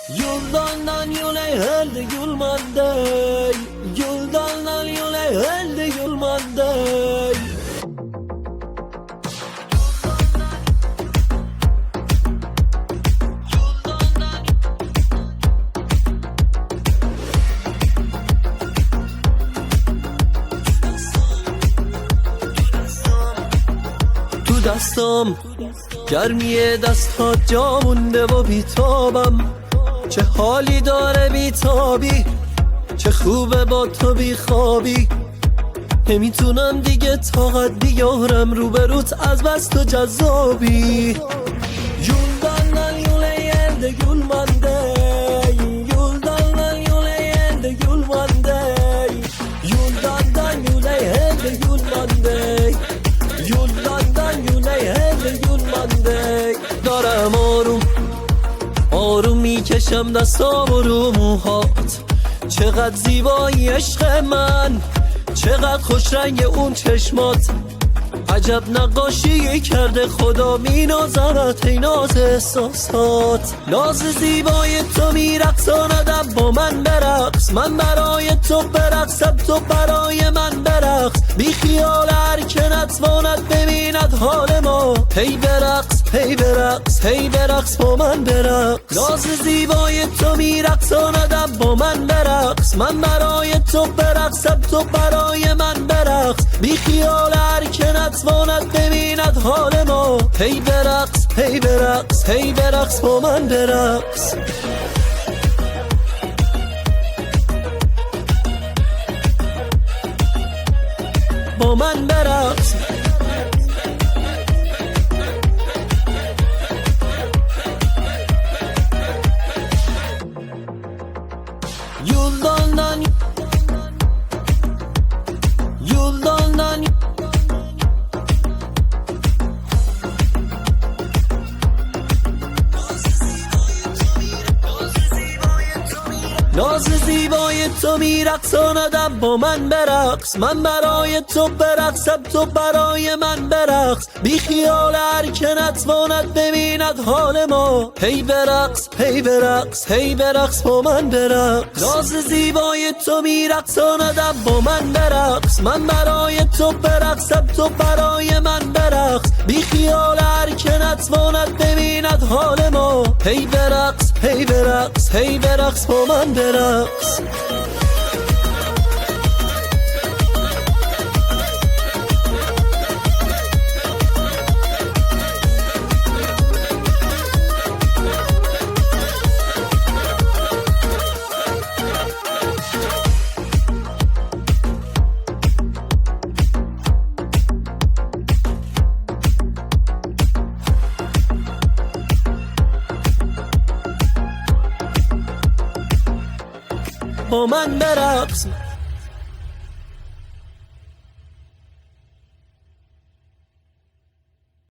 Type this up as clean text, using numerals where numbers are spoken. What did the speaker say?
Yoldan yola geldi gülmandey, yoldan yola geldi gülmandey. تو دستم گرمی دستات جا مونده و بیتابم، چه حالی داره بیتابی، چه خوبه با تو بیخوابی. نمیتونم دیگه طاقت بیارم روبروت از بس تو جذابی. Yoldan yola geldi gülmandey, yoldan yola geldi gülmandey, yoldan yola geldi gülmandey, yoldan yola geldi gülmandey. دارم آروم میکشم دستام رو موهات، چقدر زیبایی عشق من، چقدر خوش رنگ اون چشمات. عجب نقاشی کرده خدا مینازمت ای ناز احساسات. ناز زیبای تو میرقصاندم با من برقص، من برای تو برقصم تو برای من برقص. بی خیال هر که نتواند ببیند حال ما، هی برقص هی برقص هی برقص با من برقص. ناز زیبای تو میرقصاندم با من برقص، من برای تو برقصم تو برای من برقص. بی خیال هر که نتواند ببیند حال ما، هی برقص هی برقص هی برقص با من برقص. با من برقص. Yoldan ناز زیبای تو میرقصاندم با من برقص، من برای تو برقصم تو برای من برقص. بی خیال هر که نتواند ببیند حال ما، هی برقص هی برقص هی برقص با من برقص. ناز زیبای تو میرقصاندم با من برقص، من برای تو برقصم تو برای من برقص. بی خیال هر که نتواند ببیند حال ما، هی برقص هی برقص هی برقص با من برقص. با من برقص.